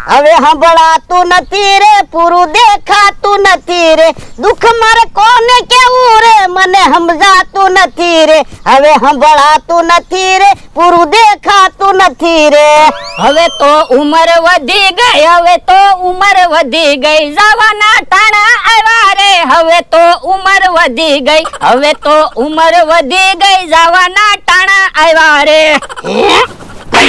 હવે સંભળાતું નથી રે, પૂરું દેખાતું નથી રે, દુઃખ મારે કોને કેવું રે, મને સમજાતું નથી રે, હવે સંભળાતું નથી રે, પૂરું દેખાતું નથી રે. હવે તો ઉંમર વધી ગઈ, હવે તો ઉંમર વધી ગઈ, જવાના ટાણા આવ્યા રે, હવે તો ઉંમર વધી ગઈ, હવે તો ઉંમર વધી ગઈ, જવાના ટાણા આવ્યા રે.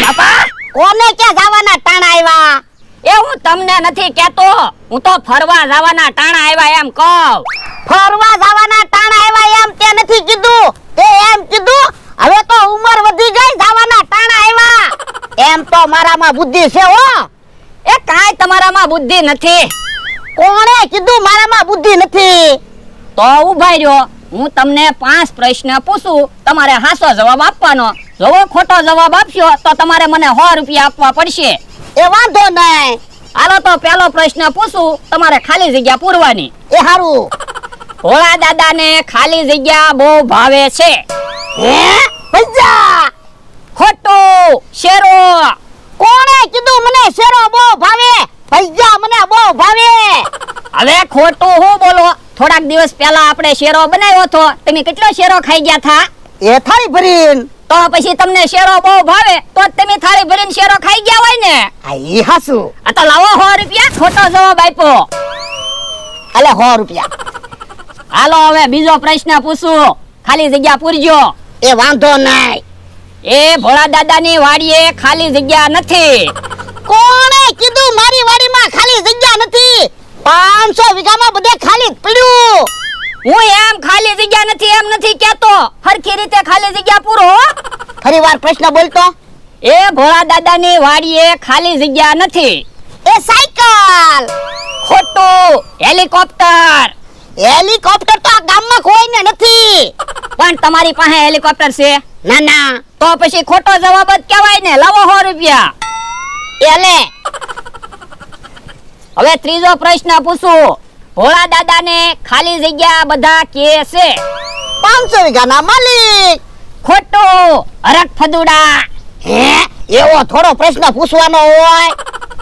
બાપા કોને ક્યાં જવાના ટાણા આવ્યા? એ હું તમને નથી કેતો, હું તો ફરવા જવાના ટાણા આવ્યા એમ કહું. ફરવા જવાના ટાણા આવ્યા એમ તે નથી કીધું, તે એમ કીધું હવે તો ઉંમર વધી ગઈ, જવાના ટાણા આવ્યા. એમ તો મારામાં બુદ્ધિ છે હો. એ કાંઈ તમારામાં બુદ્ધિ નથી. કોણે કીધું મારામાં બુદ્ધિ નથી? તો ઉભા રહ્યો, હું તમને 5 પ્રશ્ન પૂછું, તમારે હાસો જવાબ આપવાનો. જો ખોટો જવાબ આપશો તો તમારે મને 100 રૂપિયા આપવા પડશે. એ વાંધો નહીં. હાલો તો પહેલો પ્રશ્ન પૂછું, તમારે ખાલી જગ્યા પૂરવાની. એ હારું. ભોળા દાદાને ખાલી જગ્યા બહુ ભાવે છે. હે પૈસા? ખોટું. શેરો. કોણે કીધું મને શેરો બહુ ભાવે? પૈસા મને બહુ ભાવે. હવે ખોટું હું બોલો? થોડાક દિવસ પહેલા આપણે શેરો બનાવ્યો હતો, તમે કેટલો શેરો ખાઈ ગયા થા? એ થાળી ભરીને. તો પછી તમને શેરો બહુ ભાવે તો જ તમે થાળી ભરીને શેરો ખાઈ ગયા હોય ને. આ ઈ હાસુ. આ તો લાવો 100 રૂપિયા. ખોટો જવાબ આપ્યો. અલે 100 રૂપિયા. હાલો હવે બીજો પ્રશ્ન પૂછું, ખાલી જગ્યા પૂરજો. એ વાંધો નહીં. એ ભોળા દાદાની વાડીએ ખાલી જગ્યા નથી. કોણે કીધું મારી વાડીમાં ખાલી જગ્યા નથી? 500 વીઘામાં બધે ખાલી પડ્યું. હું એમ ખાલી જગ્યા નથી એમ નથી કેતો, હરખી રીતે ખાલી જગ્યા પૂરો. ફરીવાર પ્રશ્ન બોલતો. એ ભોળા દાદાની વાડીએ ખાલી જગ્યા નથી. એ સાયકલ. ખોટું. હેલિકોપ્ટર. હેલિકોપ્ટર તો આ ગામમાં કોઈને નથી. પણ તમારી પાસે હેલિકોપ્ટર છે? ના ના. તો પછી ખોટો જવાબ જ કહેવાય ને. લાવો 100 રૂપિયા. એલે હવે ત્રીજો પ્રશ્ન પૂછું, ભોળા દાદાને ખાલી જગ્યા બધા કે છે. 500 વીઘાના માલિક. ખોટું. હરખ ફદુડા. હે એવો થોડો પ્રશ્ન પૂછવાનો હોય?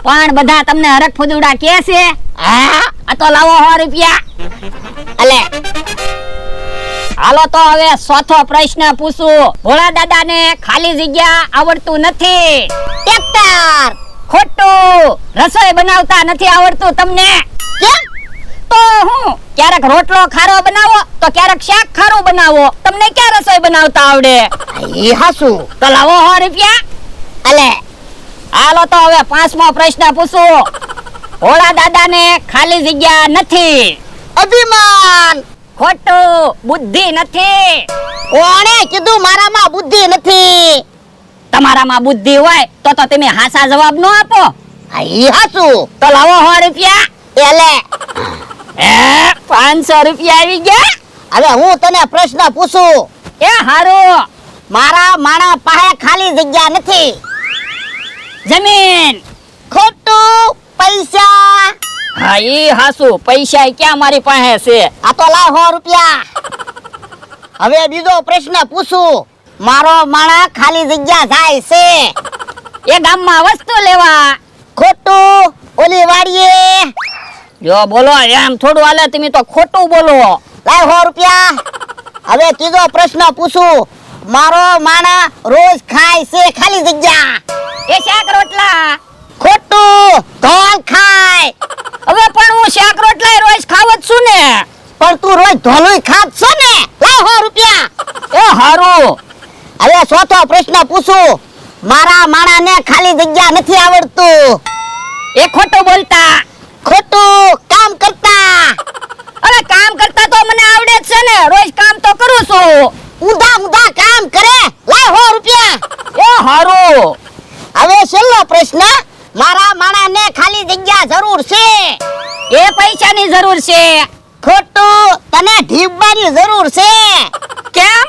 પણ બધા તમને હરખ ફદુડા કે છે. હા આ તો લાવો 100 રૂપિયા. અલે હાલો તો હવે ચોથો પ્રશ્ન પૂછું, ભોળા દાદાને ખાલી જગ્યા આવડતું નથી. ટ્રેક્ટર. ખોટું. રસોઈ બનાવતા નથી આવડતું તમને. કેમ? તો હું ક્યારેક રોટલો ખારો બનાવો તો ક્યારેક શાક ખારું બનાવો, તમને ક્યાં રસોઈ બનાવતા આવડે? ઈ હાસુ. તો લાવો 100 રૂપિયા. અલે હાલો તો હવે 5મો પ્રશ્ન પૂછું, ભોળા દાદાને ખાલી જગ્યા નથી. અભિમાન. ખોટું. બુદ્ધિ નથી. કોણે કીધું મારામાં બુદ્ધિ નથી? તમારામાં બુદ્ધિ હોય તો તમે હાસા જવાબ ન આપો. આ ઈ હાસુ. તો લાવો 100 રૂપિયા. એલે 500 રૂપિયા આવી ગયા. હવે હું તને પ્રશ્ન પૂછું. એ હારું. મારા માણા પાસે ખાલી જગ્યા નથી. જમીન. ખોટું. પૈસા. હા ઈ હાસુ. પૈસા ક્યાં મારી પાસે છે? આ તો લાવ 100 રૂપિયા. હવે બીજો પ્રશ્ન પૂછું. મારો માણા ખાલી જગ્યા જાય છે. એ ગામમાં વસ્તુ લેવા. ખોટું. ઓલી વાડીએ. જો બોલો એમ થોડું હાલે, તમે તો ખોટું બોલો. લાવ 100 રૂપિયા. હવે ત્રીજો પ્રશ્ન પૂછું. મારો માણા રોજ ખાય છે ખાલી જગ્યા. એ શાક રોટલા. ખોટું. ધોલ ખાય. હવે પણ હું શાક રોટલા રોજ ખાવ જ છું ને. પણ તું રોજ ધોલુય ખાત છો ને. લાવ 100 રૂપિયા. એ હારું. હવે ચોથો પ્રશ્ન પૂછું. મારા માણાને ખાલી જગ્યા નથી આવડતું. એ ખોટું બોલતા. ખોટું. કામ કરતા. અરે કામ કરતા તો મને આવડે જ છે ને, રોજ કામ તો કરું છું. ઊંધા ઊંધા કામ કરે. લાવ 100 રૂપિયા. એ હારું. હવે છેલ્લો પ્રશ્ન. મારા માણાને ખાલી જગ્યા જરૂર છે. એ પૈસાની જરૂર છે. ખોટું. તને ઢીબવાની જરૂર છે. કેમ?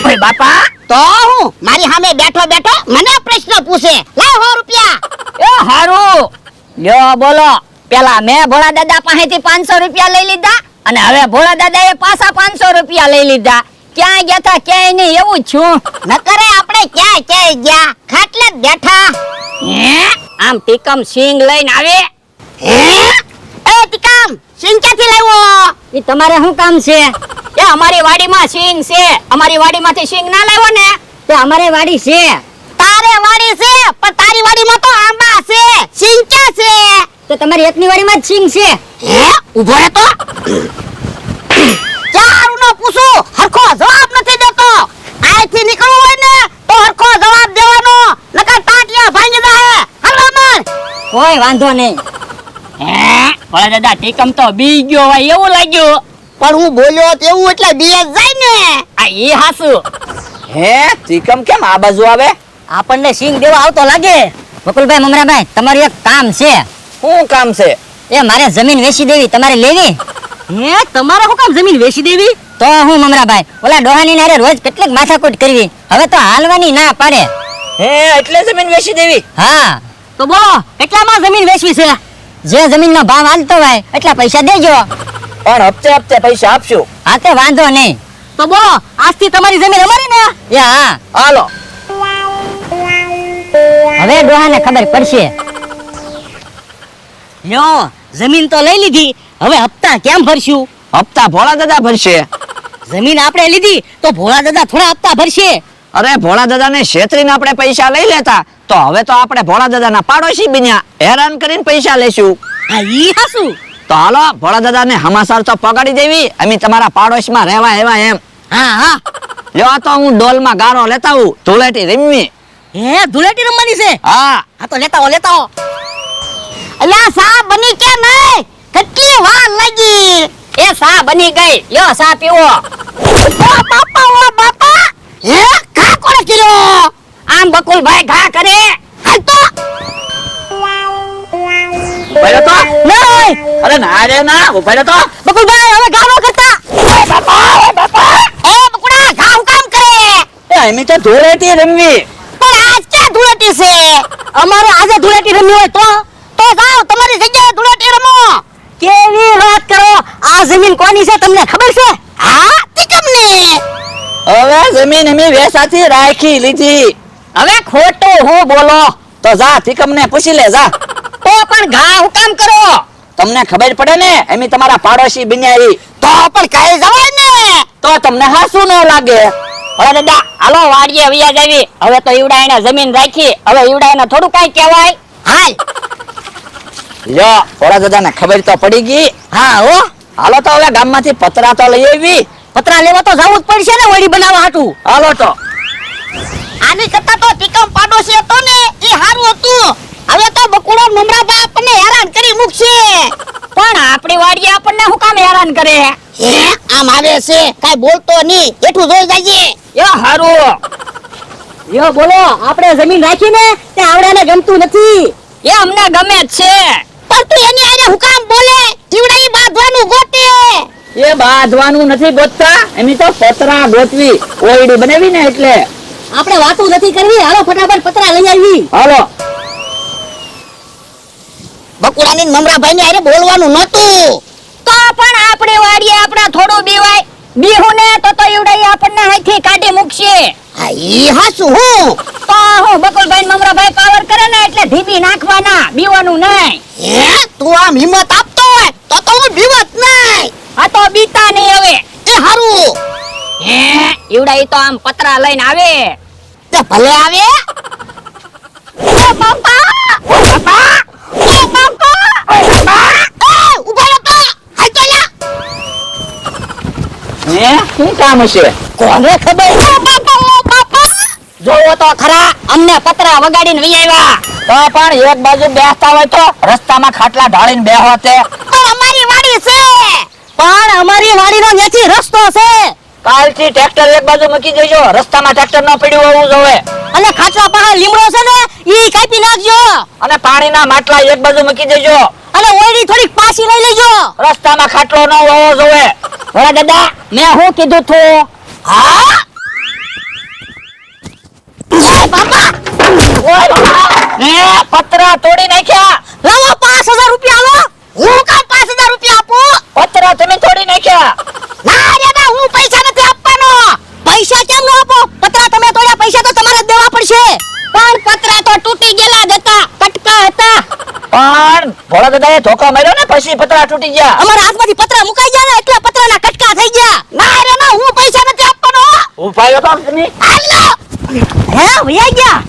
ઓય બાપા. તો હું મારી સામે બેઠો બેઠો મને પ્રશ્ન પૂછે. લાવ 100 રૂપિયા. એ હારું. લ્યો બોલો. પેલા મેં ભોળા દાદા પાસેથી 500 રૂપિયા લઈ લીધા અને હવે ભોળા દાદાએ પાછા 500 રૂપિયા લઈ લીધા. ક્યાં ગયા તા? ક્યાંય નહીં. એવું છું. નકરે આપણે ક્યાં ગયા? ખાટલે જ બેઠા. હે? આમ ટીકમ સિંગ લઈને આવે. હે એ ટીકમ સિંગ ક્યાંથી લાવ્યો? ઈ તમારે શું કામ છે? એ અમારી વાડીમાં સિંગ છે. અમારી વાડીમાંથી સિંગ ના લાવ્યો ને તે અમારે વાડી છે. તારે વાડી છે પણ તારી વાડીમાં તો આંબા છે, સિંગ ક્યાં છે? તો તમારી એકની વાડીમાં જ સિંગ છે. હે ઊભો રહે તો ચારું નો પૂછું હરખો જવાબ નથી દેતો. આથી નીકળવું હોય ને તો હરખો જવાબ દેવાનો, નકર ટાટિયા ભાંગી જાય. હાલો મર. કોઈ વાંધો નહીં. હે ભોળા દાદા ટીકમ તો બી ગયો હોય એવું લાગ્યું. પણ હું બોલ્યો તેવું એટલે બીએ જાય ને. આ ઈ હાસુ. હે ત્રિકમ કેમ આ બાજુ આવે? આપણને સિંગ દેવા આવતો લાગે. બકુલભાઈ મમરાભાઈ તમારું એક કામ છે. શું કામ છે? એ મારે જમીન વેચી દેવી, તમારે લેવી? હે તમારે શું કામ જમીન વેચી દેવી? તો હું મમરાભાઈ ઓલા ડોહાની નારે રોજ કેટલીક માથાકૂટ કરવી, હવે તો હાલવાની ના પાડે. હે એટલે જમીન વેચી દેવી? હા તો બોલો કેટલામાં જમીન વેચવી છે? જે જમીનનો ભાવ હાલતો હોય એટલા પૈસા દેજો. પણ હપ્તે હપ્તે પૈસા આપશું. હા તે વાંધો નહીં. તો બોલો આજથી તમારી જમીન અમારી ને? એ હા હાલો. હવે ડોહાને ખબર પડશે. લ્યો જમીન તો લઈ લીધી, હવે હપ્તા કેમ ભરશું? હપ્તા ભોળા દાદા ભરશે. જમીન આપણે લીધી તો ભોળા દાદા થોડા હપ્તા ભરશે? અરે ભોળા દાદાને છેતરીને આપણે પૈસા લઈ લેતા, તો હવે તો આપણે ભોળા દાદાના પાડોશી બન્યા, હેરાન કરીને પૈસા લેશું. આ ઈ હાસુ. તો હાલો ભોળા દાદાને હમાસર તો પગાડી દેવી, અમે તમારા પાડોશમાં રહેવા એવા એમ. હા હા. લ્યો આ તો હું ડોલમાં ગારો લેતા આવું, ધૂળેટી રમવી. હે ધૂળેટી રમવાની છે? હા હા તો લેતા આવો. અલ્યા સા બની કે નહીં? કેટલી વાર લાગી? એ સા બની ગઈ, લ્યો સા પીવો. ઓ બાપા હે કા કોણે કર્યો? આમ બકુલભાઈ ઘા કરે. હાલ તો ઉભા તો. નહીં અરે ના રે ના, ઉભા તો. બકુલભાઈ હવે ગાનો કરતા. ઓય બાપા એ બકુડા ઘા હું કામ કરે? એ અમે તો ધૂળેટી રમવી. પણ આજ ક્યાં ધૂળેટી છે? અમારે આજે ધૂળેટી રમવી હોય તો જાઓ તમારી જગ્યાએ ધૂળેટી રમો. કેવી વાત કરો? આ જમીન કોની છે તમને ખબર છે? હા તીકમની. હવે જમીન અમે વેસાથી રાખી લીધી. હવે ખોટું હું બોલો. તો જા તિકમને પૂછી લે જા. તો પણ ઘા હું કામ કરો? તમને ખબર પડે ને અમે તમારા પાડોશી બન્યા ઈ. તો પણ કઈ જવાય ને. તો તમને હાસું ન લાગે? હવે દાદા હાલો વાડીએ વયા જાવી. હવે તો ઈવડા એને જમીન રાખી, હવે ઈવડા એને થોડું કઈ કહેવાય. હાલ લ્યો ભોળા દાદાને ખબર તો પડી ગઈ. હા હો હાલો તો હવે ગામમાંથી પતરા તો લઈ આવી. પતરા લેવા તો જવું જ પડશે ને વળી બનાવવા હાટું. હાલો તો. આની કરતા તો ટીકમ પાડોશી હતો ને એ સારું હતું. હવે તો બકુડો મમરાભાઈ આપણને હેરાન કરી મૂકશે. પણ આપણી વાડીએ આપણને શું કામ હેરાન કરે? હે આમ આવે છે કાઈ બોલતો નહીં, એટલું જોઈ જઈએ. એ હારું. યો બોલો આપણે જમીન રાખીને તે આવડાને ગમતું નથી. એ અમને ગમે જ છે. પણ તું એની આને હું કામ બોલે? જીવડાઈ બાંધવાનું ગોતે. એ બાંધવાનું નથી ગોતતા, એની તો પતરા ગોતવી, ઓયડી બનાવી ને એટલે. આપણે વાતું નથી કરવી, હાલો ફટાફટ પતરા લઈ આવી. હાલો. બકુડાની મમરાભાઈ ને આરે બોલવાનું નહોતું. તો પણ આપણી વાડીએ આપણે થોડું બીવાય. બીહું ને તો ઈવડા આપણને અહીંથી કાઢી મૂકશે. આ ઈ હાસુ હું. તો હું બકુલભાઈ ને મમરાભાઈ પાવર કરે ને એટલે ઢીબી નાખવાના, બીવાનું નહીં. હે તું આમ હિંમત આપતો હોય તો હું બીવત નહીં. આ તો બીતા નહીં હવે. એ હારું હે ઈવડા ઈ તો આમ પતરા લઈને આવે. તે ભલે આવે. ઓ બાપા ઓ બાપા ઓ બાપા ઓ બાપા એ ઉભા રહો તો. હાલ તો લ્યા. હે શું કામ હશે? કોને ખબર? ઓ બાપા ઓ બાપા જોવો તો ખરા, અમને પતરા વગાડીને વહી આવ્યા. તો પણ એક બાજુ બેસતા હોય તો રસ્તામાં ખાટલા ઢાળીને બેહો તે. પણ અમારી વાડી છે. પણ અમારી વાડીનો ન્યાથી રસ્તો છે. કાલથી ટ્રેક્ટર એક બાજુ મૂકી દેજો, રસ્તામાં ટ્રેક્ટર ન પડ્યું હોવું જોઈએ. અને ખાટલા પાસે લીમડો છે ને ઈ કાપી નાખજો. અને પાણીના માટલા એક બાજુ મૂકી દેજો. અને ઓયડી થોડીક પાછી લઈ લેજો. રસ્તામાં ખાટલો ન હોવો જોઈએ. ભોળા દાદા મેં શું કીધું તું? હા ઓય બાપા ઓય બાપા ને પતરા તોડી નાખ્યા. લાવો 5000 રૂપિયા આલો. હું કામ 5000 રૂપિયા આપું? પતરા તમે તોડી નાખ્યા. ના રે ના હું પૈસા નથી આપવાનો. પૈસા કેમ ન આપો? પતરા તમે તોડ્યા, પૈસા તો તમારે જ દેવા પડશે. પણ પતરા તો તૂટી ગયેલા જ હતા, કટકા હતા. દાદાએ ધોકા માર્યો ને પછી પતરા તૂટી ગયા. અમારા હાથમાંથી પતરા મુકાઈ ગયા ને એટલે પતરાના કટકા થઈ ગયા. ના રે ના, હું પૈસા નથી આપવાનો. ઉભા રહ્યો તો તમે. હાલો હે વયા ગયા.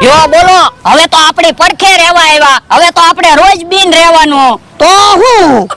જો બોલો, હવે તો આપણે પડખે રહેવા આવ્યા, હવે તો આપણે રોજ બીન રહેવાનું. તો હું